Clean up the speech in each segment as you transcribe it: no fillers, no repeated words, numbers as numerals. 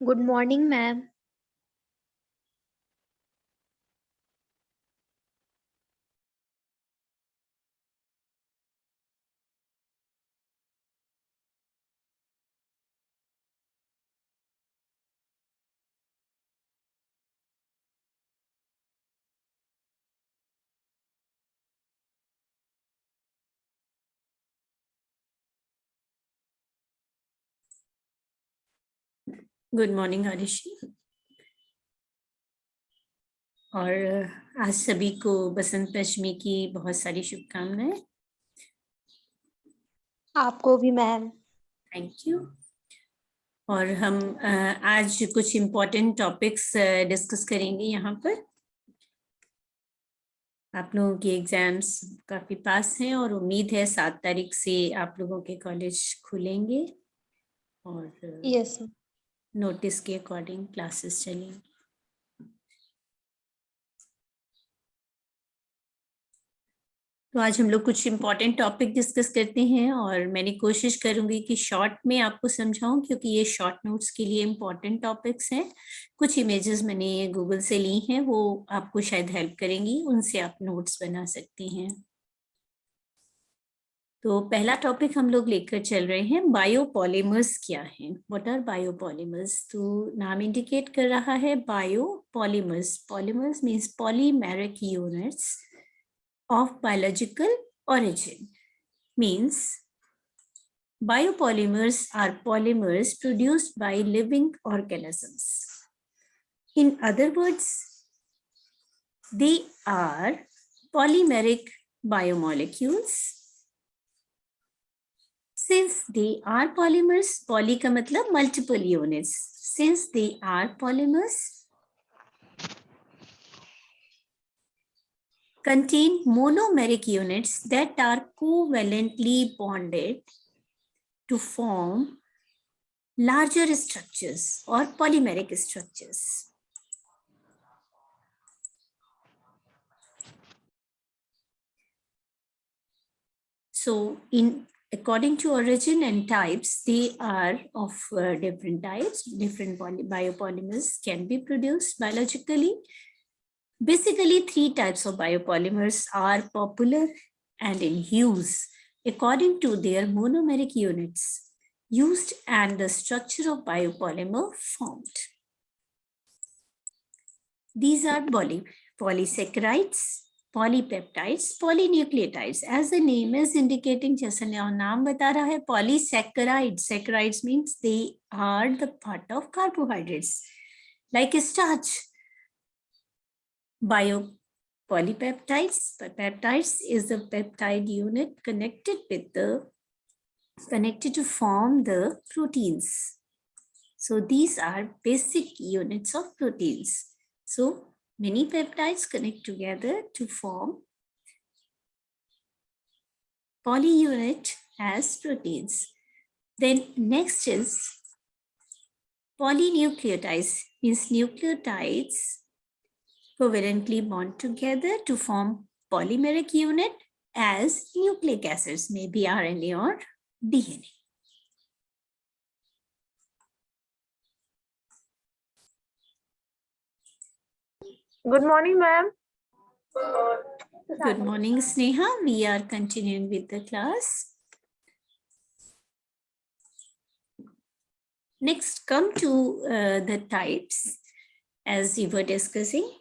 Good morning, ma'am. Good morning Harishi. और आज सभी को बसंत पंचमी की बहुत सारी शुभकामनाएं। आपको भी मैम। Thank you. और हम आज कुछ इम्पोर्टेंट टॉपिक्स डिस्कस करेंगे यहाँ पर। आप लोगों के एग्जाम्स काफी पास हैं और उम्मीद है 7 तारीख से आप लोगों के कॉलेज खुलेंगे और यस नोटिस के अकॉर्डिंग क्लासेस चलेंगी। तो आज हम लोग कुछ इम्पोर्टेंट टॉपिक डिस्कस करते हैं और मैंने कोशिश करूंगी कि शॉर्ट में आपको समझाऊं, क्योंकि ये शॉर्ट नोट्स के लिए इम्पोर्टेंट टॉपिक्स हैं। कुछ इमेजेस मैंने गूगल से ली हैं, वो आपको शायद हेल्प करेंगी, उनसे आप नोट्स बना सकती हैं। तो पहला टॉपिक हम लोग लेकर चल रहे हैं, बायोपॉलीमर्स क्या हैं। What are biopolymers? तो नाम इंडिकेट कर रहा है biopolymers. Polymers means polymeric units of biological origin. Means biopolymers are polymers produced by living organisms. In other words, they are polymeric biomolecules. Since they are polymers, poly का मतलब multiple units. Since they are polymers, contain monomeric units that are covalently bonded to form larger structures or polymeric structures. So according to origin and types, they are of different types. Different biopolymers can be produced biologically. Basically, 3 types of biopolymers are popular and in use according to their monomeric units used and the structure of biopolymer formed. These are polysaccharides, polypeptides, polynucleotides. As the name is indicating, जैसा नाम बता रहा है, polysaccharides. Saccharides means they are the part of carbohydrates, like starch. Polypeptides. Peptides is the peptide unit connected to form the proteins. So these are basic units of proteins. So many peptides connect together to form polyunit as proteins. Then next is polynucleotides, means nucleotides covalently bond together to form polymeric unit as nucleic acids, maybe RNA or DNA. Good morning, ma'am. Good morning, Sneha. We are continuing with the class. Next, come to the types as we were discussing.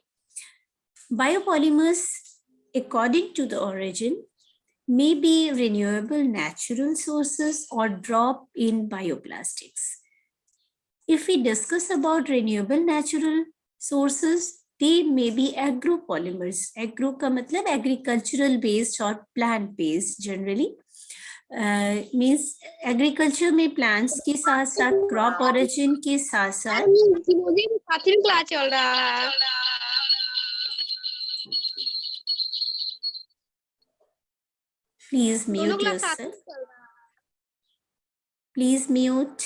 Biopolymers, according to the origin, may be renewable natural sources or drop in bioplastics. If we discuss about renewable natural sources, they may be agropolymers. Agro का मतलब agricultural based or plant based generally. Means agriculture में plants के साथ साथ crop origin के साथ साथ class चल रहा है। Please mute yourself. Please mute.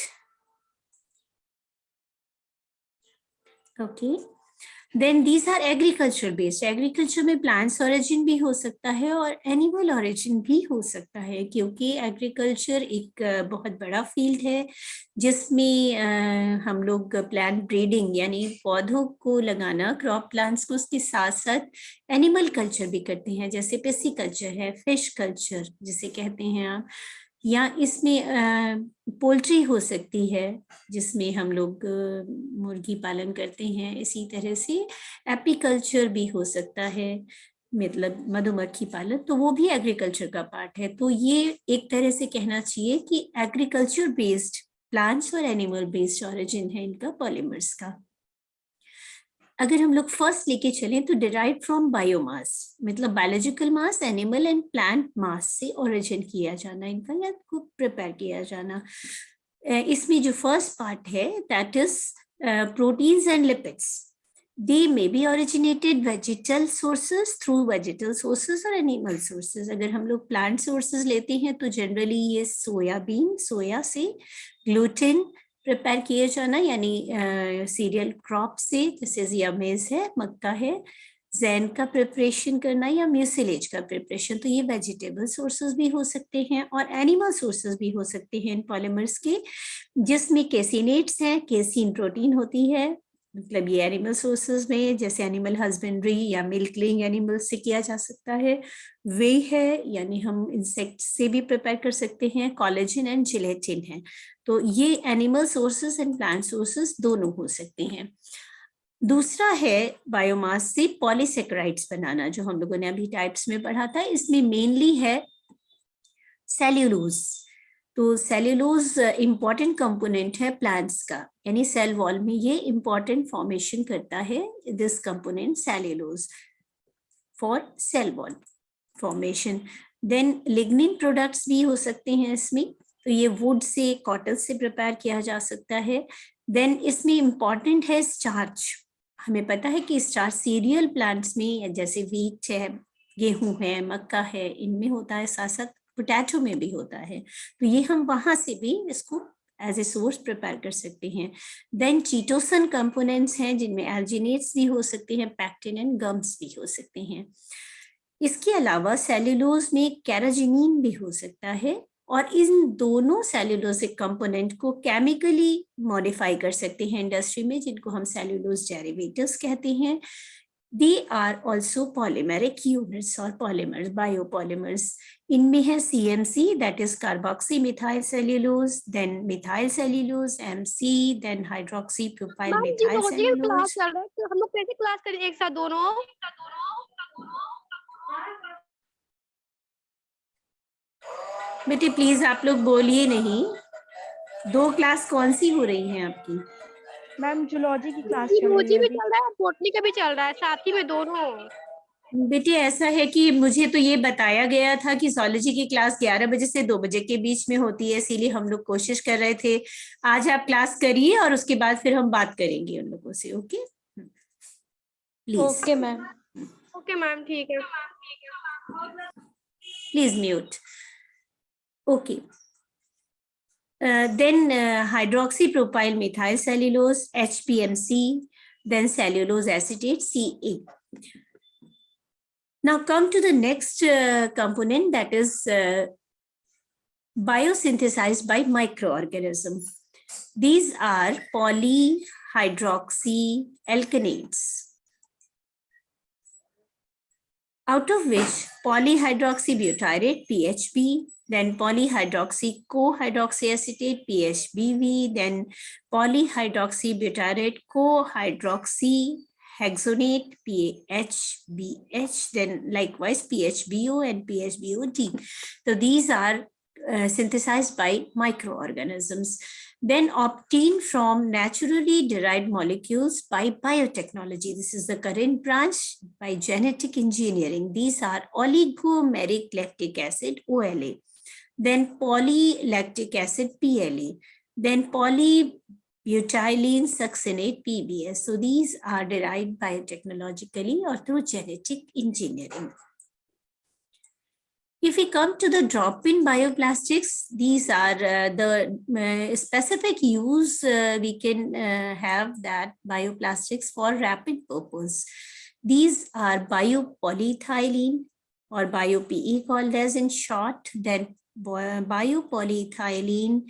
Okay, then these are agriculture based. Agriculture में प्लांट्स ओरिजिन भी हो सकता है और एनिमल ओरिजिन भी हो सकता है, क्योंकि एग्रीकल्चर एक बहुत बड़ा फील्ड है जिसमें हम लोग प्लांट ब्रीडिंग यानी पौधों को लगाना, क्रॉप प्लांट्स को, उसके साथ साथ एनिमल कल्चर भी करते हैं, जैसे पेसी कल्चर है, फिश कल्चर जिसे कहते हैं आप, या इसमें पोल्ट्री हो सकती है जिसमें हम लोग मुर्गी पालन करते हैं। इसी तरह से एपीकल्चर भी हो सकता है, मतलब मधुमक्खी पालन, तो वो भी एग्रीकल्चर का पार्ट है। तो ये एक तरह से कहना चाहिए कि एग्रीकल्चर बेस्ड प्लांट्स और एनिमल बेस्ड ओरिजिन है इनका पॉलीमर्स का। अगर हम लोग फर्स्ट लेके चलें तो डिराइव फ्रॉम बायोमास, मतलब biological mass, animal and plant mass से ओरिजिन किया जाना इनका, या प्रिपेयर किया जाना। इसमें जो फर्स्ट पार्ट है that is proteins and lipids. They may be originated vegetal sources, through vegetal sources और animal sources। अगर हम लोग plant sources लेते हैं तो जनरली ये सोयाबीन, सोया से ग्लूटेन प्रिपेयर किए जाना, यानी सीरियल क्रॉप से, जैसे जिया मेज है, मक्का है, जैन का प्रिपरेशन करना या म्यूसिलेज का प्रिपरेशन, तो ये वेजिटेबल सोर्सेज भी हो सकते हैं और एनिमल सोर्सेज भी हो सकते हैं इन पॉलीमर्स के, जिसमें केसिनेट्स हैं, केसिन प्रोटीन होती है, मतलब ये एनिमल सोर्सेज में जैसे एनिमल हस्बेंड्री या मिल्क लेइंग एनिमल्स से किया जा सकता है। वे है यानी हम इंसेक्ट से भी प्रिपेयर कर सकते हैं, कोलेजन एंड जिलेटिन है। तो ये animal sources and plant sources दोनों हो सकते हैं। दूसरा है बायोमास से पॉलीसेकेराइड्स बनाना, जो हम लोगों ने अभी टाइप्स में पढ़ा था। इसमें मेनली है सेल्यूलोज। तो सेल्यूलोज इंपॉर्टेंट कंपोनेंट है प्लांट्स का, यानी सेल वॉल में ये इंपॉर्टेंट फॉर्मेशन करता है this component cellulose for cell wall formation. Then lignin products भी हो सकते हैं इसमें, तो ये वुड से, कॉटन से प्रिपेयर किया जा सकता है। देन इसमें इंपॉर्टेंट है स्टार्च। हमें पता है कि स्टार्च सीरियल प्लांट्स में, जैसे व्हीट है, गेहूं है, मक्का है, इनमें होता है, साथ साथ पोटैटो में भी होता है, तो ये हम वहां से भी इसको एज ए सोर्स प्रिपेयर कर सकते हैं। देन चीटोसन कंपोनेंट्स हैं जिनमें एल्जिनेट्स भी हो सकते हैं, पैक्टिन एंड गम्स भी हो सकते हैं। इसके अलावा सेल्यूलोज में कैराजिनिन भी हो सकता है, और इन दोनों सेल्यूलोजिक कंपोनेंट को केमिकली मॉडिफाई कर सकते हैं इंडस्ट्री में, जिनको हम सेल्यूलोज डेरिवेटिव्स कहते हैं। They are also polymeric units or polymers, biopolymers. इनमें है CMC, that is carboxy methyl cellulose, then methyl cellulose, MC, then hydroxy propyl ma'am methyl geology का क्लास cellulose. चल रहा है, तो हम लोग कैसे क्लास करें एक साथ दोनों? बेटे प्लीज आप लोग बोलिए नहीं, दो क्लास कौन सी हो रही हैं आपकी? मैम जूलॉजी की क्लास चल रही जियोलॉजी है भी अभी। चल रहा है, बॉटनी का भी चल रहा है, साथ ही में दोनों। बेटे ऐसा है कि मुझे तो ये बताया गया था कि zoology की क्लास 11 बजे से 2 बजे के बीच में होती है, इसीलिए हम लोग कोशिश कर रहे थे। आज आप क्लास करिए और उसके बाद फिर हम बात करेंगे उन लोगों से। Okay please. Okay ma'am. Okay ma'am, ठीक है। Please mute. Okay, then hydroxypropyl methyl cellulose, HPMC, then cellulose acetate, CA. Now come to the next component, that is biosynthesized by microorganism. These are polyhydroxyalkanates, out of which polyhydroxybutyrate, PHB, then polyhydroxycohydroxyacetate, PHBV, then polyhydroxybutyrate cohydroxyhexonate, PHBH, then likewise PHBO and PHBOD. So these are synthesized by microorganisms, then obtained from naturally derived molecules by biotechnology. This is the current branch, by genetic engineering. These are oligomeric lactic acid, OLA, then polylactic acid, PLA, then polybutylene succinate, PBS. So these are derived biotechnologically or through genetic engineering. If we come to the drop-in bioplastics, these are the specific use we can have that bioplastics for rapid purpose. These are biopolyethylene or bio-PE called as in short, then biopolyethylene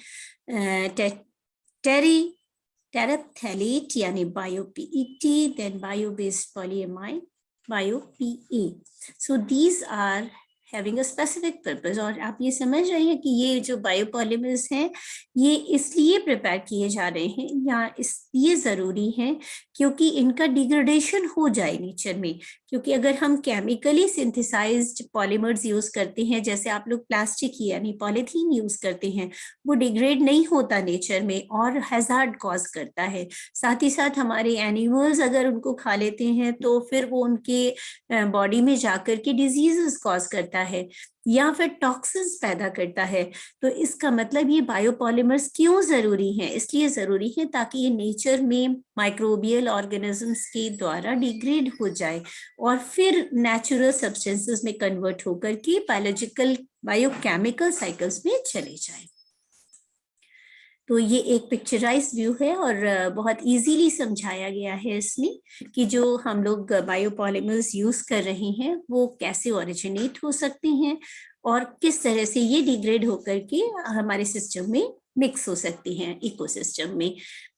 terephthalate यानी bio-PET, then bio-based polyamide, bio-PA. So these are having a specific purpose. और आप ये समझ रहे हैं कि ये जो बायोपॉलीमर्स हैं ये इसलिए प्रिपेयर किए जा रहे हैं या इसलिए ज़रूरी हैं क्योंकि इनका डिग्रेडेशन हो जाए नेचर में, क्योंकि अगर हम केमिकली सिंथेसाइज्ड पॉलीमर्स यूज करते हैं, जैसे आप लोग प्लास्टिक यानी पॉलीथीन यूज करते हैं, वो डिग्रेड नहीं होता नेचर में और हैजार्ड कॉज करता है। साथ ही साथ हमारे एनिमल्स अगर उनको खा लेते हैं तो फिर वो उनके बॉडी में जाकर के डिजीजेस कॉज करता है या फिर टॉक्सिन्स पैदा करता है। तो इसका मतलब ये बायोपॉलीमर्स क्यों जरूरी हैं? इसलिए जरूरी है ताकि ये नेचर में माइक्रोबियल ऑर्गेनिजम्स के द्वारा डिग्रेड हो जाए और फिर नेचुरल सब्सटेंसेस में कन्वर्ट होकर के बायोलॉजिकल बायोकेमिकल साइकिल्स में चले जाए। तो ये एक पिक्चराइज व्यू है और बहुत इजीली समझाया गया है इसमें कि जो हम लोग बायोपॉलीमर्स यूज कर रहे हैं वो कैसे ओरिजिनेट हो सकते हैं और किस तरह से ये डिग्रेड होकर के हमारे सिस्टम में मिक्स हो सकती हैं इकोसिस्टम में।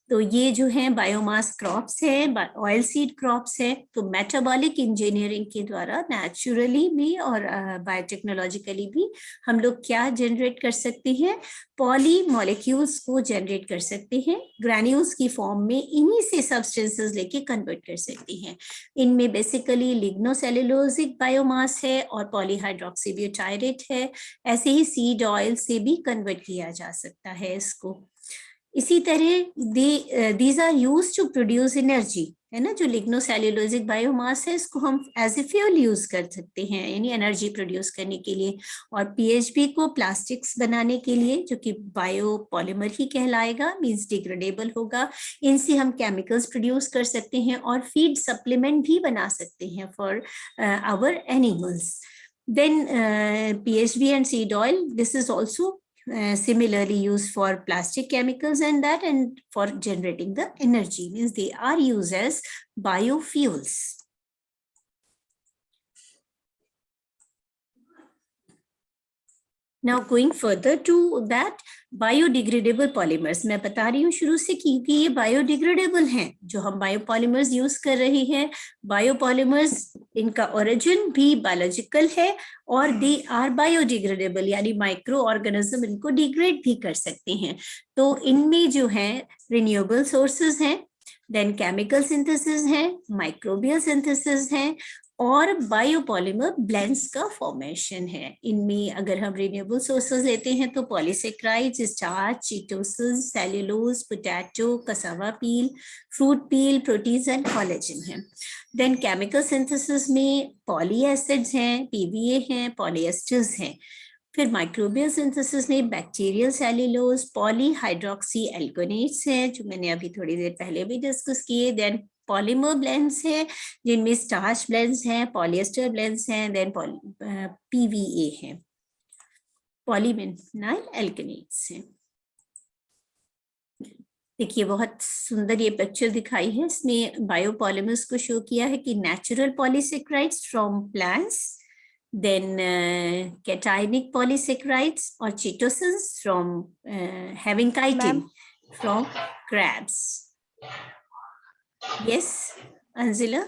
तो ये जो है बायोमास क्रॉप्स है, ऑयल सीड क्रॉप्स है। तो मेटाबॉलिक इंजीनियरिंग के द्वारा नेचुरली भी और बायोटेक्नोलॉजिकली भी हम लोग क्या जनरेट कर सकते हैं? पॉली मॉलिक्यूल्स को जनरेट कर सकते हैं, ग्रैन्यूल्स की फॉर्म में इन्हीं से सब्सटेंसेस लेके कन्वर्ट कर सकते हैं। इनमें बेसिकली लिग्नोसेलुलोजिक बायोमास है और पॉलीहाइड्रोक्सीब्यूटायरेट है। ऐसे ही सीड ऑयल से भी कन्वर्ट किया जा सकता है इसको। इसी तरह these are use to produce energy, है ना। जो लिग्नोसेल्यूलोजिक बायोमास है इसको हम एज ए फ्यूल यूज कर सकते हैं यानी एनर्जी प्रोड्यूस करने के लिए, और पीएचबी को प्लास्टिक्स बनाने के लिए जो कि बायोपॉलीमर ही कहलाएगा, मींस डिग्रेडेबल होगा। इनसे हम केमिकल्स प्रोड्यूस कर सकते हैं और फीड सप्लीमेंट भी बना सकते हैं for our animals. Then PHB and seed oil, this is also similarly used for plastic chemicals and for generating the energy, means they are used as biofuels. Now going further to that, biodegradable polymers, मैं बता रही हूँ शुरू से क्योंकि ये biodegradable हैं जो हम biopolymers यूज कर रहे हैं। biopolymers इनका origin भी biological है और they are biodegradable यानी माइक्रो ऑर्गेनिज्म इनको डिग्रेड भी कर सकते हैं। तो इनमें जो है रिन्यूएबल सोर्सेज हैं, देन केमिकल सिंथेसिस है, माइक्रोबियल सिंथेसिस है और बायोपॉलीमर ब्लेंड्स का फॉर्मेशन है। इनमें अगर हम रिन्यूएबल सोर्सेज लेते हैं तो polysaccharides, starch, chitosan, cellulose, potato, cassava peel, fruit peel, proteins and collagen है। देन केमिकल सिंथेसिस में पॉली एसिड्स हैं, पीवीए हैं, पॉलीएस्टर्स हैं। फिर माइक्रोबियल सिंथेसिस में बैक्टीरियल सेल्यूलोज, पॉलीहाइड्रोक्सी एल्कोनेट्स हैं जो मैंने अभी थोड़ी देर पहले भी डिस्कस किए। देन पॉलीमर ब्लेंड्स हैं जिनमें स्टार्च ब्लेंड्स हैं, पॉलिएस्टर ब्लेंड्स हैं, देन पीवीए हैं, पॉलीविनाइल एल्केनेट्स हैं। देखिए बहुत सुंदर ये पिक्चर दिखाई है, इसमें बायोपॉलीमर्स को शो किया है कि natural polysaccharides from plants, then cationic polysaccharides or chitosans from having chitin from crabs. Yes, Anzila?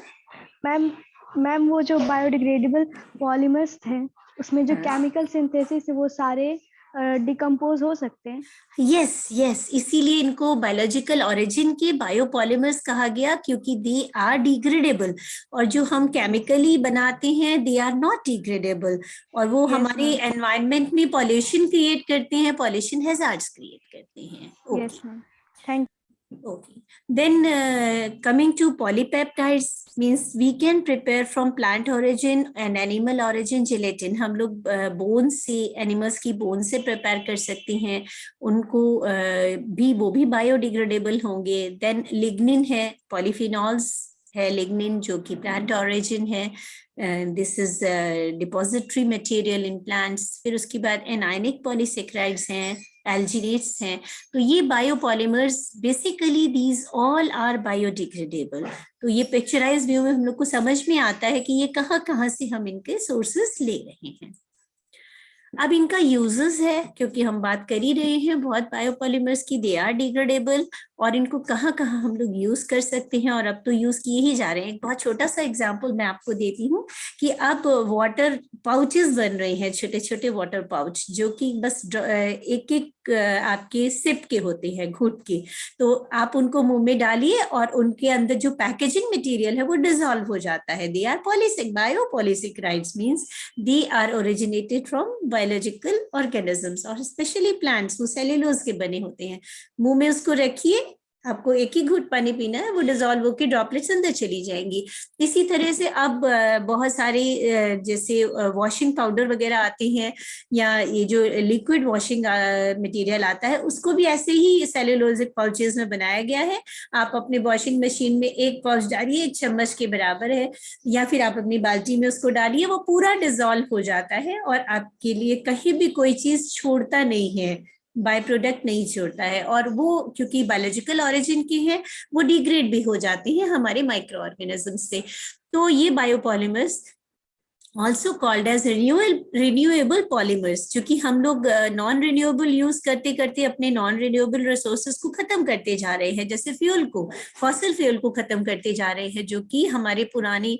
Ma'am वो जो बायोडिग्रेडेबल पॉलीमर्स थे उसमें जो केमिकल सिंथेसिस है वो सारे डिकम्पोज हो सकते हैं। यस, इसीलिए इनको बायोलॉजिकल ओरिजिन के बायोपॉलीमर्स कहा गया क्योंकि दे आर डिग्रेडेबल, और जो हम केमिकली बनाते हैं दे आर नॉट डिग्रेडेबल, और वो हमारे एनवायरनमेंट में पॉल्यूशन क्रिएट करते हैं, पॉल्यूशन हैजार्ड्स क्रिएट करते हैं। Yes ma'am, thank Okay, then coming to polypeptides, means we can prepare from plant origin and animal origin gelatin. हम लोग बोन से, एनिमल्स की बोन से प्रिपेयर कर सकते हैं उनको, भी वो भी बायोडिग्रेडेबल होंगे। देन लिग्निन है, पॉलीफिनॉल्स है लिग्निन जो कि प्लांट ऑरिजिन है, this is depository material in plants. फिर उसके बाद एनायनिक पॉलीसेक्राइड्स हैं, एल्जिनेट्स हैं। तो ये biopolymers basically these all are biodegradable. तो ये पिक्चराइज व्यू में हम लोग को समझ में आता है कि ये कहाँ से हम इनके सोर्सेस ले रहे हैं। अब इनका यूजेस है, क्योंकि हम बात कर ही रहे हैं बहुत बायोपॉलीमर्स की, दे आर डिग्रेडेबल, और इनको कहाँ हम लोग यूज कर सकते हैं, और अब तो यूज किए ही जा रहे हैं। एक बहुत छोटा सा एग्जांपल मैं आपको देती हूँ कि अब वाटर पाउचेस बन रहे हैं, छोटे छोटे वाटर पाउच, जो कि बस एक एक आपके सिप के होते हैं, घूंट के। तो आप उनको मुंह में डालिए और उनके अंदर जो पैकेजिंग मटेरियल है वो डिसॉल्व हो जाता है। They are biopolysaccharides means they are originated from biological organisms, और स्पेशली प्लांट्स, वो सेल्यूलोज के बने होते हैं। मुंह में उसको रखिए, आपको एक ही घूंट पानी पीना है, वो डिसॉल्व होकर ड्रॉपलेट्स अंदर चली जाएंगी। इसी तरह से अब बहुत सारे जैसे वॉशिंग पाउडर वगैरह आते हैं, या ये जो लिक्विड वॉशिंग मटेरियल आता है, उसको भी ऐसे ही सेल्यूलोजिक पाउचेस में बनाया गया है। आप अपने वॉशिंग मशीन में एक पाउच डालिए, 1 चम्मच के बराबर है, या फिर आप अपनी बाल्टी में उसको डालिए, वो पूरा डिसॉल्व हो जाता है और आपके लिए कहीं भी कोई चीज छोड़ता नहीं है, बाय प्रोडक्ट नहीं छोड़ता है। और वो क्योंकि बायोलॉजिकल ऑरिजिन की है, वो डिग्रेड भी हो जाती है हमारे माइक्रो ऑर्गेनिज्म से। तो ये biopolymers also called as renewable polymers, क्योंकि हम लोग नॉन रिन्यूएबल यूज करते करते अपने नॉन रिन्यूएबल रिसोर्सेज को खत्म करते जा रहे हैं, जैसे फ्यूल को, फॉसिल फ्यूल को खत्म करते जा रहे हैं, जो कि हमारे पुरानी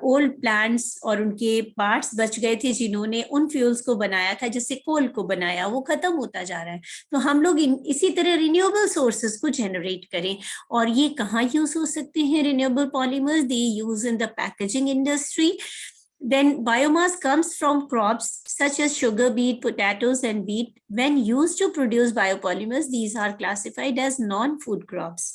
ओल्ड प्लांट्स और उनके पार्ट्स बच गए थे जिन्होंने उन फ्यूल्स को बनाया था, जैसे कोल को बनाया, वो खत्म होता जा रहा है। तो हम लोग इसी तरह रिन्यूएबल सोर्सेज को जनरेट करें। और ये कहाँ यूज हो सकते हैं renewable polymers? They use in the packaging industry. Then biomass comes from crops such as sugar beet, potatoes, and wheat. When used to produce biopolymers, these are classified as non-food crops.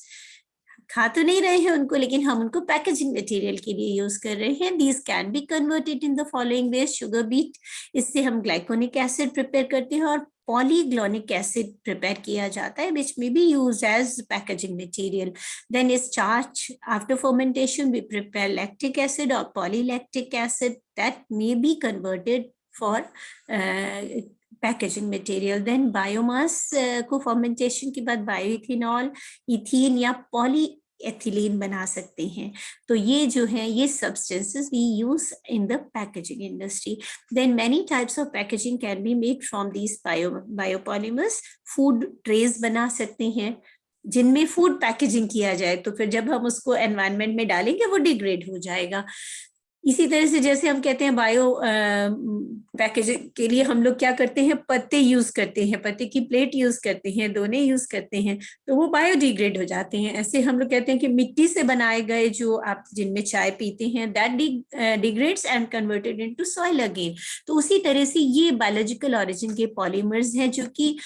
खा तो नहीं रहे हैं उनको, लेकिन हम उनको packaging material के लिए यूज कर रहे हैं। These can be converted in the following ways. Sugar beet, इससे हम ग्लाइकोनिक एसिड प्रिपेयर करते हैं, और पॉलीग्लोनिक एसिड प्रिपेयर किया जाता है, which may be used as packaging material. Then starch, after fermentation we prepare lactic acid or polylactic acid that may be converted for packaging material. Then biomass को fermentation के बाद bioethanol, ethene या polyethylene बना सकते हैं। तो ये जो है, ये substances we use in the packaging industry. Then many types of packaging can be made from these biopolymers. Food trays बना सकते हैं जिनमें फूड पैकेजिंग किया जाए, तो फिर जब हम उसको एनवायरनमेंट में डालेंगे वो डिग्रेड हो जाएगा। इसी तरह से जैसे हम कहते हैं बायो पैकेजिंग के लिए हम लोग क्या करते हैं, पत्ते यूज करते हैं, पत्ते की प्लेट यूज करते हैं, दोने यूज करते हैं, तो वो बायोडिग्रेड हो जाते हैं। ऐसे हम लोग कहते हैं कि मिट्टी से बनाए गए जो आप जिनमें चाय पीते हैं, that degrades and converted into soil again. तो उसी तरह से ये बायोलॉजिकल ऑरिजिन के पॉलीमर्स हैं जो कि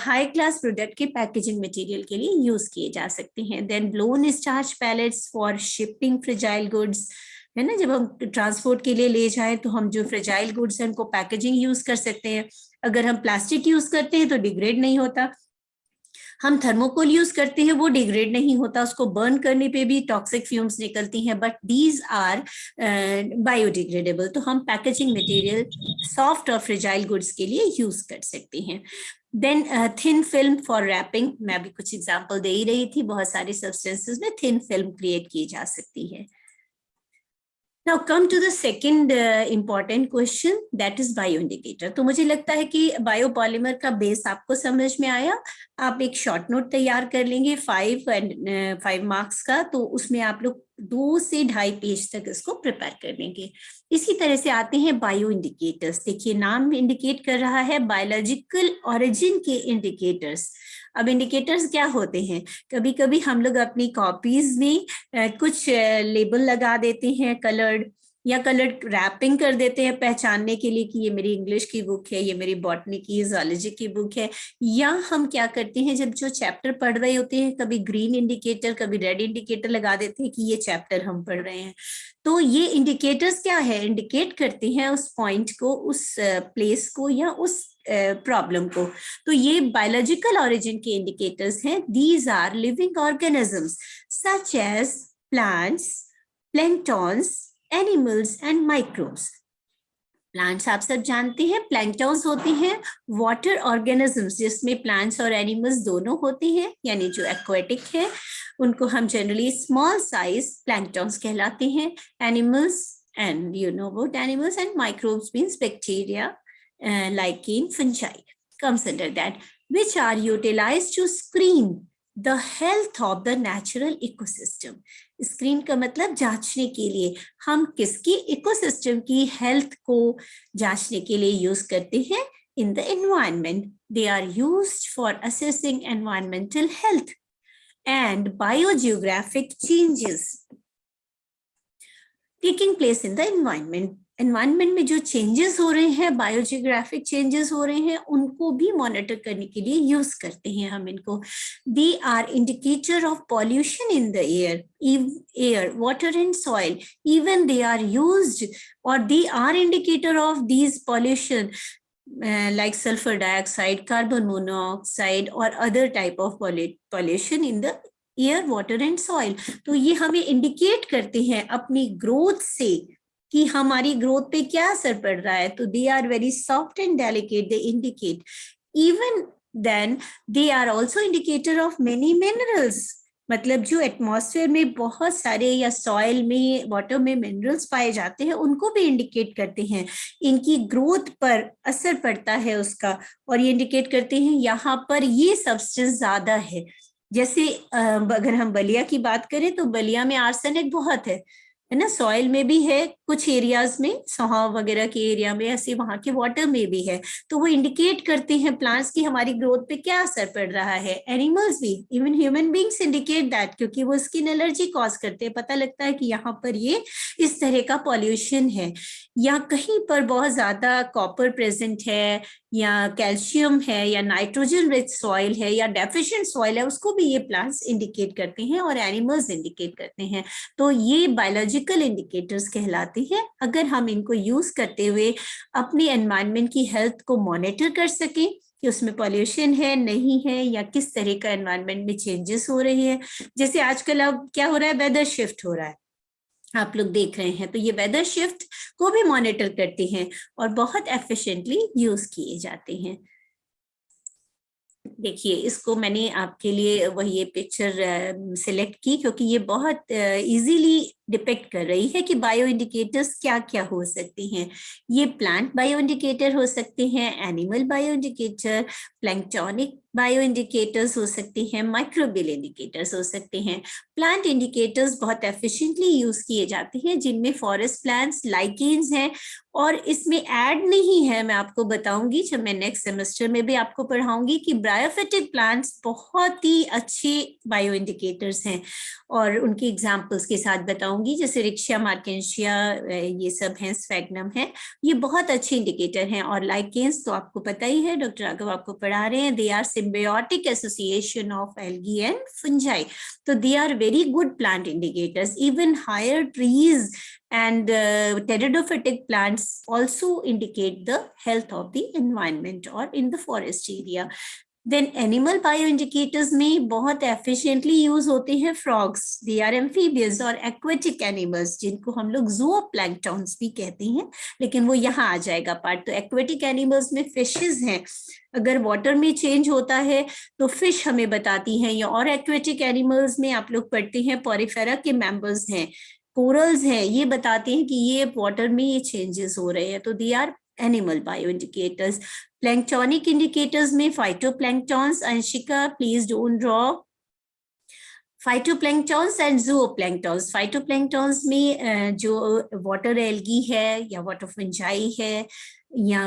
हाई क्लास प्रोडक्ट के पैकेजिंग मटेरियल के लिए यूज किए जा सकते हैं। Then blown starch pellets for shipping fragile goods, है ना, जब हम ट्रांसपोर्ट के लिए ले जाएं तो हम जो फ्रेजाइल गुड्स हैं उनको पैकेजिंग यूज कर सकते हैं। अगर हम प्लास्टिक यूज करते हैं तो डिग्रेड नहीं होता। हम थर्मोकोल यूज करते हैं, वो डिग्रेड नहीं होता, उसको बर्न करने पे भी टॉक्सिक फ्यूम्स निकलती हैं, बट दीज आर बायोडिग्रेडेबल। तो हम पैकेजिंग मटेरियल सॉफ्ट और फ्रेजाइल गुड्स के लिए यूज कर सकते हैं। Then thin film for wrapping, मैं अभी कुछ एग्जाम्पल दे ही रही थी, बहुत सारे सब्सटेंसेस में थिन फिल्म क्रिएट की जा सकती है। Now come to the second important question, that is bioindicator. तो मुझे लगता है कि बायोपॉलीमर का बेस आपको समझ में आया। आप एक शॉर्ट नोट तैयार कर लेंगे 5 मार्क्स का, तो उसमें आप लोग 2 से 2.5 पेज तक इसको प्रिपेयर कर लेंगे। इसी तरह से आते हैं बायो इंडिकेटर्स। देखिए नाम इंडिकेट कर रहा है बायोलॉजिकल ऑरिजिन के इंडिकेटर्स। अब इंडिकेटर्स क्या होते हैं, कभी कभी हम लोग अपनी कॉपीज में कुछ लेबल लगा देते हैं कलर्ड, या कलर्ड रैपिंग कर देते हैं पहचानने के लिए कि ये मेरी इंग्लिश की बुक है, ये मेरी बॉटनी की, जूलॉजी की बुक है। या हम क्या करते हैं, जब जो चैप्टर पढ़ रहे होते हैं, कभी ग्रीन इंडिकेटर कभी रेड इंडिकेटर लगा देते हैं कि ये चैप्टर हम पढ़ रहे हैं। तो ये इंडिकेटर्स क्या है, इंडिकेट करते हैं उस पॉइंट को, उस प्लेस को, या उस प्रॉब्लम को। तो ये बायोलॉजिकल ऑरिजिन के इंडिकेटर्स हैं। These are living organisms such as plants, planktons, animals and microbes. Plants आप सब जानते हैं, प्लैंक्टन्स होते हैं वाटर ऑर्गेनिजम्स जिसमें प्लांट्स और एनिमल्स दोनों होते हैं, यानी जो एक्वेटिक है उनको हम जनरली स्मॉल साइज प्लैंक्टन्स कहलाते हैं. Animals, and you know about animals, and microbes means bacteria, lichen, fungi comes under that, which are utilized to screen the health of the natural ecosystem. Screen का मतलब जांचने के लिए. हम किसकी ecosystem की हेल्थ को जांचने के लिए यूज करते हैं? In the environment. They are used for assessing environmental health and biogeographic changes taking place in the environment. Environment में जो चेंजेस हो रहे हैं, बायोजियोग्राफिक चेंजेस हो रहे हैं, उनको भी मॉनिटर करने के लिए यूज करते हैं हम इनको. They are indicator of pollution in the air, water and soil. Even they are used और they are indicator of these pollution like sulfur dioxide, carbon monoxide or other type of pollution in the air, water and soil. तो ये हमें indicate करते हैं अपनी growth से कि हमारी ग्रोथ पे क्या असर पड़ रहा है. तो they are very soft and delicate. They indicate. Even then they are also indicator of many minerals. मतलब जो एटमॉस्फेयर में बहुत सारे या सॉइल में, वाटर में मिनरल्स पाए जाते हैं, उनको भी इंडिकेट करते हैं. इनकी ग्रोथ पर असर पड़ता है उसका, और ये इंडिकेट करते हैं यहाँ पर ये सब्सटेंस ज्यादा है. जैसे अगर हम बलिया की बात करें तो बलिया में आर्सेनिक बहुत है ना. सॉइल में भी है, कुछ एरियाज में सोहाव वगैरह के एरिया में, ऐसे वहां के वाटर में भी है. तो वो इंडिकेट करते हैं प्लांट्स की हमारी ग्रोथ पे क्या असर पड़ रहा है. एनिमल्स भी, even human beings indicate that, क्योंकि वो स्किन एलर्जी कॉज करते हैं. पता लगता है कि यहाँ पर ये इस तरह का पॉल्यूशन है, या कहीं पर बहुत ज्यादा कॉपर प्रेजेंट है, या कैल्शियम है, या नाइट्रोजन रिच सॉइल है, या डेफिशिएंट सॉइल है, उसको भी ये प्लांट्स इंडिकेट करते हैं और एनिमल्स इंडिकेट करते हैं. तो ये बायोलॉजिकल इंडिकेटर्स कहलाते हैं. अगर हम इनको यूज करते हुए अपने एनवायरनमेंट की हेल्थ को मॉनिटर कर सकें कि उसमें पॉल्यूशन है, नहीं है, या किस तरह का एनवायरनमेंट में चेंजेस हो रहे हैं. जैसे आजकल अब क्या हो रहा है, वेदर शिफ्ट हो रहा है, आप लोग देख रहे हैं. तो ये वेदर शिफ्ट को भी मॉनिटर करते हैं और बहुत एफिशिएंटली यूज किए जाते हैं. देखिए, इसको मैंने आपके लिए वही ये पिक्चर सिलेक्ट की क्योंकि ये बहुत इजीली डिपिक्ट कर रही है कि बायो इंडिकेटर्स क्या क्या हो सकते हैं. ये प्लांट बायो इंडिकेटर हो सकते हैं, animal bio indicator, planktonic bio indicators हो सकते हैं, माइक्रोबियल इंडिकेटर्स हो सकते हैं. प्लांट इंडिकेटर्स बहुत एफिशिएंटली यूज किए जाते हैं, जिनमें फॉरेस्ट प्लांट्स, लाइकेन्स हैं, और इसमें ऐड नहीं है. मैं आपको बताऊंगी जब मैं नेक्स्ट सेमेस्टर में भी आपको पढ़ाऊंगी कि ब्रायोफिटिक प्लांट्स बहुत ही अच्छे बायो इंडिकेटर्स हैं, और उनकी एग्जांपल्स के साथ बताऊंगी. जैसे रिक्शिया मार्केंशिया, ये सब हैं, स्फेगनम है, ये बहुत अच्छे इंडिकेटर हैं. और लाइकेन्स तो आपको पता ही है, डॉक्टर राघव आपको पढ़ा रहे हैं. They are symbiotic association of algae and fungi. तो they are very good plant indicators. Even higher trees and pteridophytic plants also indicate the health of the environment or in the forest area. Then animal bioindicators में बहुत efficiently use होते हैं frogs. They are amphibians और aquatic animals, जिनको हम लोग zooplanktons भी कहते हैं, लेकिन वो यहाँ आ जाएगा पार्ट. तो aquatic animals में fishes हैं. अगर वाटर में चेंज होता है तो फिश हमें बताती हैं, या और एक्वेटिक एनिमल्स में आप लोग पढ़ते हैं पॉरीफेरा के मेंबर्स हैं, कोरल्स हैं, ये बताते हैं कि ये वाटर में ये चेंजेस हो रहे हैं. तो they are animal bio indicators. Planktonic indicators में phytoplanktons, Anshika please don't draw. Phytoplanktons and zooplanktons. Phytoplanktons में जो वाटर एल्गी है, या वाटर फंजाई है, या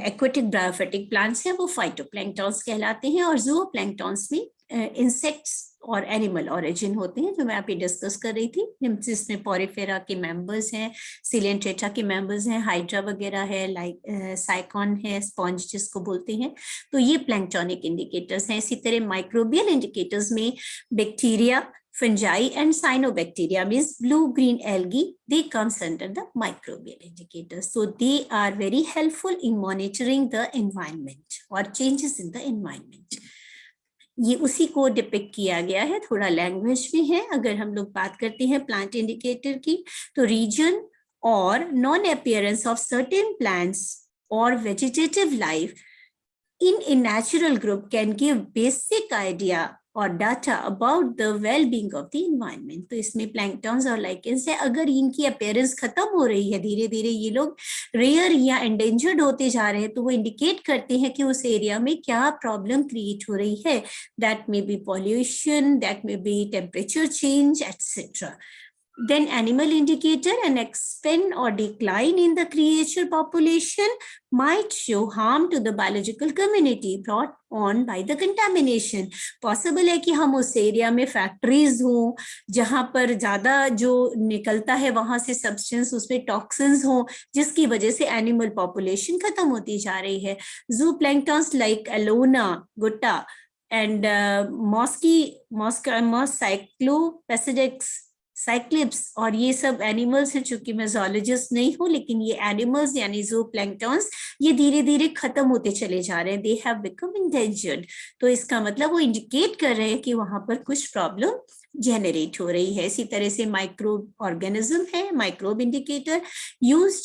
एक्वेटिक ब्रायोफिटिक प्लांट्स हैं, वो फाइटोप्लैंक्टन्स कहलाते हैं. और ज़ूओप्लैंक्टन्स में इंसेक्ट्स और एनिमल ओरिजिन होते हैं, जो मैं अभी डिस्कस कर रही थी, जिसमें पॉरीफेरा के मेंबर्स हैं, सिलेंट्रेटा के मेंबर्स हैं, हाइड्रा वगैरह है, लाइक साइकॉन है, स्पॉन्ज जिसको बोलते हैं. तो ये प्लैंक्टोनिक इंडिकेटर्स हैं. इसी तरह माइक्रोबियल इंडिकेटर्स में bacteria, fungi and cyanobacteria means blue green algae, they comes under the microbial indicators. So they are very helpful in monitoring the environment or changes in the environment. ये उसी को depict किया गया है, थोड़ा language में है। अगर हम लोग बात करते हैं प्लांट इंडिकेटर की, तो रीजन और non appearance of certain plants और vegetative life in a natural group can give basic idea or data about the well-being of the environment. तो इसमें प्लैंक्टन्स और लाइकेंस है। अगर इनकी अपीयरेंस खत्म हो रही है, धीरे धीरे ये लोग रेयर या एंडेंजर्ड होते जा रहे हैं, तो वो इंडिकेट करते हैं कि उस एरिया में क्या प्रॉब्लम क्रिएट हो रही है। That may be pollution, that may be temperature change, etcetera. Then animal indicator, an expand or decline in the creature population might show harm to the biological community brought on by the contamination. Possible है कि हम उस area में factories हों जहां पर ज्यादा जो निकलता है वहां से सब्सटेंस, उसमें टॉक्सिन्स हों, जिसकी वजह से एनिमल पॉपुलेशन खत्म होती जा रही है. जू प्लैंक्टन्स लाइक एलोना, गुट्टा एंड मॉस्काइक्लोपेसिडिक्स, साइक्लिप्स, और ये सब एनिमल्स हैं. चूंकि मैं जोलॉजिस्ट नहीं हूं, लेकिन ये एनिमल्स यानी ज़ूप्लैंक्टन्स ये धीरे धीरे खत्म होते चले जा रहे हैं. They have become endangered. तो इसका मतलब वो इंडिकेट कर रहे हैं कि वहां पर कुछ प्रॉब्लम जेनरेट हो रही है. इसी तरह से माइक्रोब ऑर्गेनिज्म है, microbe indicator used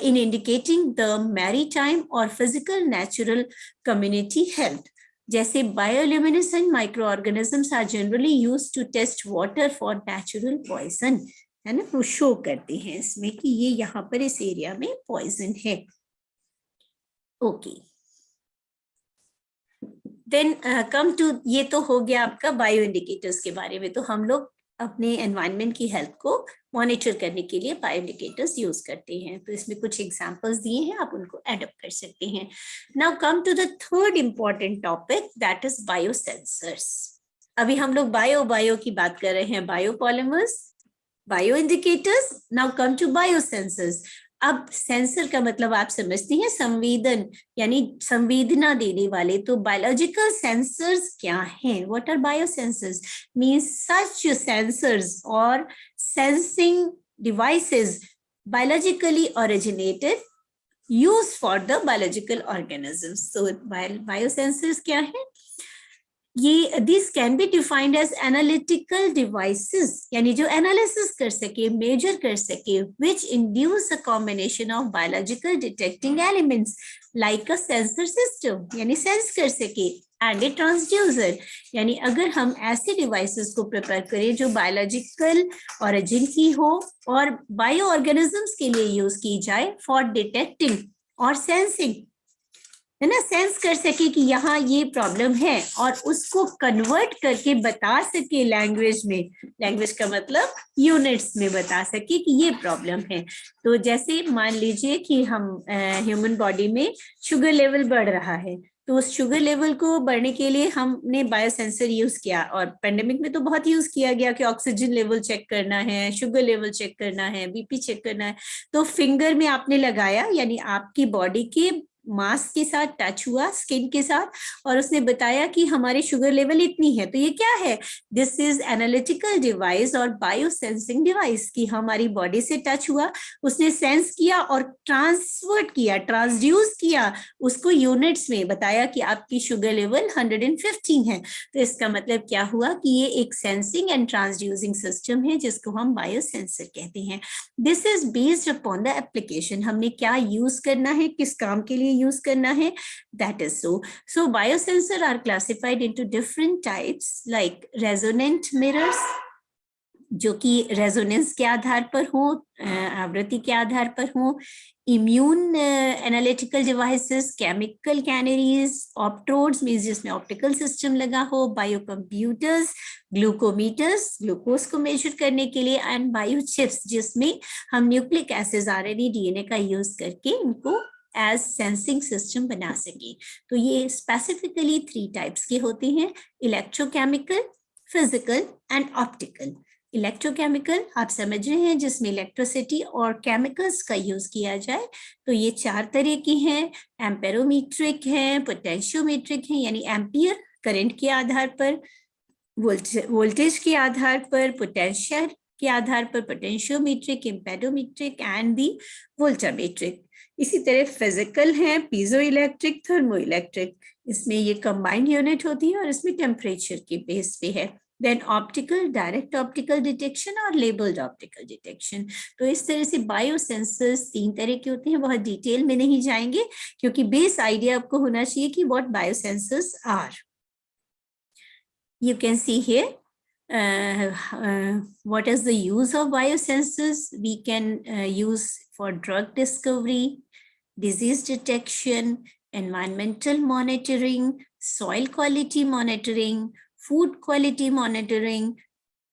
in indicating the maritime or physical natural community health. जैसे bioluminescent microorganisms are generally used to test water for natural poison, है ना. वो शो करते हैं इसमें कि ये यहाँ पर इस एरिया में पॉइजन है. ओके, देन कम टू, ये तो हो गया आपका बायो इंडिकेटर्स के बारे में. तो हम लोग अपने एनवायरनमेंट की हेल्थ को मॉनिटर करने के लिए बायो इंडिकेटर्स यूज करते हैं. तो इसमें कुछ एग्जांपल्स दिए हैं, आप उनको एडॉप्ट कर सकते हैं. Now come to the third important topic, that is biosensors. अभी हम लोग बायो की बात कर रहे हैं, biopolymers, bio indicators. Now come to biosensors. अब सेंसर का मतलब आप समझते हैं संवेदन, यानी संवेदना देने वाले. तो बायोलॉजिकल सेंसर्स क्या हैं? What are biosensors? Means such sensors और sensing devices biologically originated used for the biological organisms. So biosensors क्या है? ये this can be defined as analytical devices, यानी जो एनालिसिस कर सके, मेजर कर सके, which induce a combination of biological detecting elements like a sensor system, यानी सेंस कर सके, एंड ए ट्रांसड्यूसर, यानी अगर हम ऐसे डिवाइसेस को प्रिपेयर करें जो बायोलॉजिकल ओरिजिन की हो और बायो ऑर्गेनिजम्स के लिए यूज की जाए फॉर डिटेक्टिंग और सेंसिंग, है ना, सेंस कर सके कि यहाँ ये प्रॉब्लम है और उसको कन्वर्ट करके बता सके लैंग्वेज में. लैंग्वेज का मतलब यूनिट्स में बता सके कि ये प्रॉब्लम है. तो जैसे मान लीजिए कि हम ह्यूमन बॉडी में शुगर लेवल बढ़ रहा है, तो उस शुगर लेवल को बढ़ने के लिए हमने बायोसेंसर यूज किया, और पेंडेमिक में तो बहुत यूज किया गया कि ऑक्सीजन लेवल चेक करना है, शुगर लेवल चेक करना है, बीपी चेक करना है. तो फिंगर में आपने लगाया, यानी आपकी बॉडी के मांस के साथ टच हुआ, स्किन के साथ, और उसने बताया कि हमारी शुगर लेवल इतनी है. तो ये क्या है? दिस इज एनालिटिकल डिवाइस और बायोसेंसिंग डिवाइस, कि हमारी बॉडी से टच हुआ, उसने सेंस किया और ट्रांसवर्ट किया, ट्रांसड्यूस किया, उसको यूनिट्स में बताया कि आपकी शुगर लेवल 115 है. तो इसका मतलब क्या हुआ कि ये एक सेंसिंग एंड ट्रांसड्यूसिंग सिस्टम है जिसको हम बायोसेंसर कहते हैं. This is based upon the application, हमने क्या यूज करना है, किस काम के लिए यूज करना है, that is so biosensor are classified into different types like resonant mirrors, जो कि रेजोनेंस के आधार पर हो, आवृत्ति के आधार पर हो, immune analytical devices, chemical canaries, optrodes means जिसमें ऑप्टिकल सिस्टम लगा हो, बायो कंप्यूटर्स, ग्लूकोमीटर्स ग्लूकोज को मेजर करने के लिए, एंड बायो चिप्स जिसमें हम न्यूक्लिक एसिड, आरएनए, डीएनए का यूज करके इनको एज सेंसिंग सिस्टम बना सके. तो ये स्पेसिफिकली 3 टाइप्स के होते हैं, electrochemical, physical and optical. Electrochemical आप समझ रहे हैं, जिसमें इलेक्ट्रिसिटी और केमिकल्स का यूज किया जाए. तो ये 4 तरह के हैं, एम्पेरोमीट्रिक हैं, पोटेंशियोमेट्रिक हैं, यानी एम्पियर करंट के आधार पर, वोल्टेज के आधार पर, पोटेंशियल के आधार पर, पोटेंशियोमेट्रिक, एम्पेरोमीट्रिक एंड दी वोल्टामेट्रिक. इसी तरह फिजिकल है, पीजो इलेक्ट्रिक, थर्मो इलेक्ट्रिक, इसमें ये कंबाइंड यूनिट होती है और इसमें टेम्परेचर के बेस पे है। Then optical, direct optical detection और लेबल्ड ऑप्टिकल डिटेक्शन। तो इस तरह से बायो सेंसर्स 3 तरह के होते हैं, बहुत डिटेल में नहीं जाएंगे क्योंकि बेस आइडिया आपको होना चाहिए कि what biosensors are. You can see here what is the use of biosensors. We can use for drug discovery, disease detection, environmental monitoring, soil quality monitoring, food quality monitoring,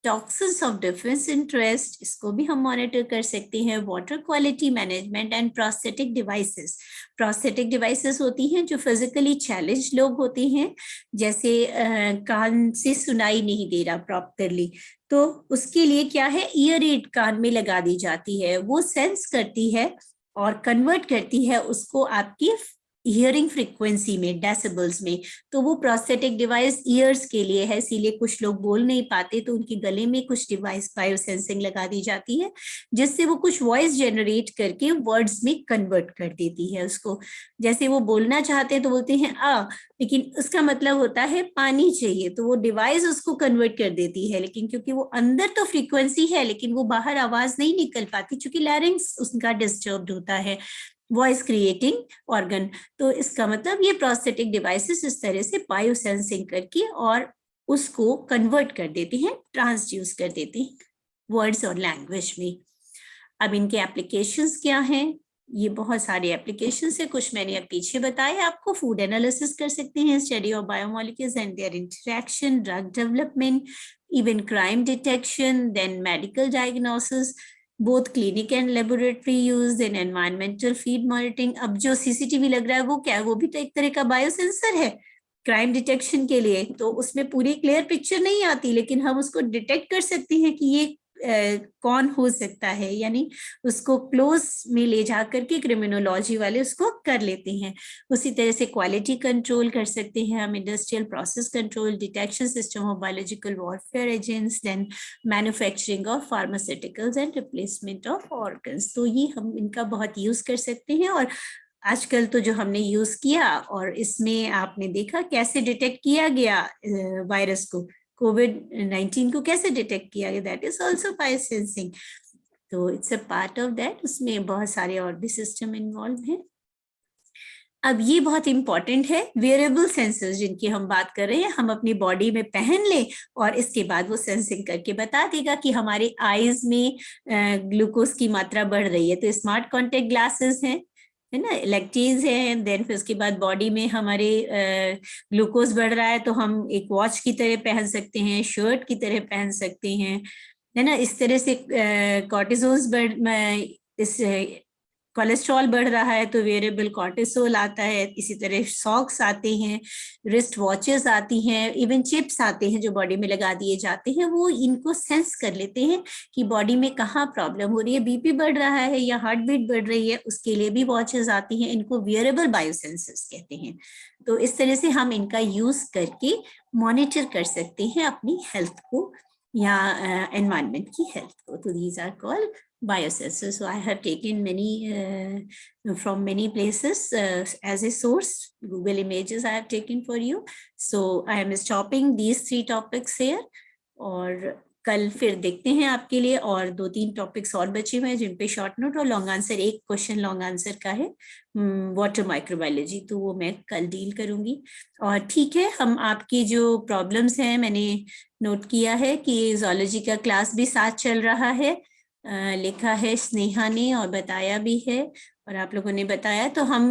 toxins of difference interest, इसको भी हम monitor कर सकते हैं, water quality management and prosthetic devices. Prosthetic devices होती हैं जो physically challenge लोग होते हैं, जैसे कान से सुनाई नहीं दे रहा प्रॉपरली, तो उसके लिए क्या है, ईयर एड कान में लगा दी जाती है, वो सेंस करती है और कन्वर्ट करती है उसको आपकी हियरिंग फ्रीक्वेंसी में, डेसिबल्स में। तो वो प्रोस्थेटिक डिवाइस ईयर्स के लिए है, इसीलिए कुछ लोग बोल नहीं पाते तो उनके गले में कुछ डिवाइस बायोसेंसिंग लगा दी जाती है, जिससे वो कुछ वॉइस जनरेट करके वर्ड्स में कन्वर्ट कर देती है उसको। जैसे वो बोलना चाहते हैं तो बोलते हैं आ, लेकिन उसका मतलब होता है पानी चाहिए, तो वो डिवाइस उसको कन्वर्ट कर देती है, लेकिन क्योंकि वो अंदर तो फ्रीक्वेंसी है लेकिन वो बाहर आवाज नहीं निकल पाती क्योंकि लैरिंक्स उसका डिस्टर्ब्ड होता है, वॉइस क्रिएटिंग ऑर्गन। तो इसका मतलब ये प्रोस्थेटिक डिवाइसेस इस तरह से बायोसेंसिंग करके और उसको कन्वर्ट कर देती हैं, ट्रांसड्यूस कर देती हैं वर्ड्स और लैंग्वेज में। अब इनके एप्लीकेशंस क्या हैं, ये बहुत सारे एप्लीकेशंस है, कुछ मैंने अब पीछे बताया आपको। फूड एनालिसिस कर सकते हैं, study of biomolecules and their interaction, drug development, even crime detection, then medical diagnosis, both clinic and laboratory use, in environmental feed monitoring. अब जो सीसीटीवी लग रहा है वो क्या है, वो भी तो एक तरह का बायोसेंसर है क्राइम डिटेक्शन के लिए। तो उसमें पूरी क्लियर पिक्चर नहीं आती लेकिन हम उसको डिटेक्ट कर सकते हैं कि ये कौन हो सकता है, यानी उसको क्लोज में ले जा करके क्रिमिनोलॉजी वाले उसको कर लेते हैं। उसी तरह से क्वालिटी कंट्रोल कर सकते हैं हम, industrial process control, detection system of biological warfare agents, then manufacturing of pharmaceuticals and replacement of organs. तो ये हम इनका बहुत यूज कर सकते हैं। और आजकल तो जो हमने यूज किया और इसमें आपने देखा कैसे डिटेक्ट किया गया वायरस को, कोविड-19 को कैसे डिटेक्ट किया गया, दैट इज ऑल्सो बायोसेंसिंग। तो it's a part of that, उसमें बहुत सारे और भी सिस्टम इन्वॉल्व हैं। अब ये बहुत इंपॉर्टेंट है, वेयरेबल सेंसर्स जिनकी हम बात कर रहे हैं, हम अपनी बॉडी में पहन लें और इसके बाद वो सेंसिंग करके बता देगा कि हमारे आईज में ग्लूकोज की मात्रा बढ़ रही है। तो स्मार्ट कॉन्टेक्ट ग्लासेस हैं, है ना, इलेक्ट्रीज है, देन फिर उसके बाद बॉडी में हमारे ग्लूकोज बढ़ रहा है तो हम एक वॉच की तरह पहन सकते हैं, शर्ट की तरह पहन सकते हैं, है ना। इस तरह से कॉर्टिसोल्स इस कोलेस्ट्रॉल बढ़ रहा है तो वेरिएबल कॉर्टिसोल आता है। इसी तरह सॉक्स आते हैं, रिस्ट वॉचेस आती हैं, इवन चिप्स आते हैं जो बॉडी में लगा दिए जाते हैं, वो इनको सेंस कर लेते हैं कि बॉडी में कहाँ प्रॉब्लम हो रही है, बीपी बढ़ रहा है या हार्ट बीट बढ़ रही है, उसके लिए भी वॉचेस आती हैं। इनको वियरेबल बायोसेंसर्स कहते हैं। तो इस तरह से हम इनका यूज करके मॉनिटर कर सकते हैं अपनी हेल्थ को या एनवायरनमेंट की हेल्थ को। तो these are called biosensors. So I have taken many from many places as a source. Google Images I have taken for you. So I am stopping these 3 topics here. और कल फिर देखते हैं आपके लिए और 2-3 टॉपिक्स और बचे हुए हैं जिन पे शॉर्ट नोट और लॉन्ग आंसर, एक क्वेश्चन लॉन्ग आंसर का है वाटर माइक्रोबायोलॉजी, तो वो मैं कल डील करूंगी। और ठीक है, हम आपकी जो प्रॉब्लम्स हैं मैंने नोट किया है कि जूलॉजी का क्लास भी साथ चल रहा है, लिखा है स्नेहा ने और बताया भी है और आप लोगों ने बताया। तो हम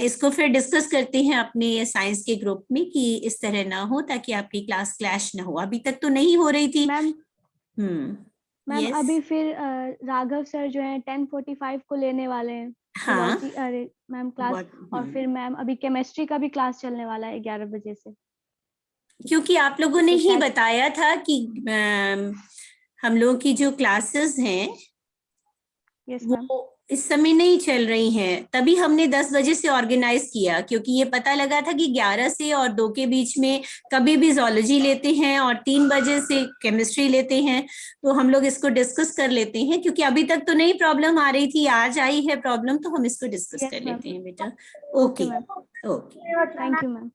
इसको फिर डिस्कस करते हैं अपने साइंस के ग्रुप में कि इस तरह ना हो ताकि आपकी क्लास क्लैश ना हो। अभी तक तो नहीं हो रही थी मैम। yes. अभी फिर राघव सर जो है 10:45 को लेने वाले हैं हाँ अरे मैम क्लास, और फिर मैम अभी केमिस्ट्री का भी क्लास चलने वाला है 11 बजे से। क्योंकि आप लोगों ने ही बताया था कि हम लोगों की जो क्लासेस हैं yes, वो इस समय नहीं चल रही हैं, तभी हमने 10 बजे से ऑर्गेनाइज किया, क्योंकि ये पता लगा था कि 11 से और 2 के बीच में कभी भी zoology लेते हैं और 3 बजे से केमिस्ट्री लेते हैं, तो हम लोग इसको डिस्कस कर लेते हैं, क्योंकि अभी तक तो नई प्रॉब्लम आ रही थी, आज आई है प्रॉब्लम, तो हम इसको डिस्कस Yes, कर ma'am. लेते हैं बेटा। Okay, okay ma'am. Okay. Thank you, ma'am.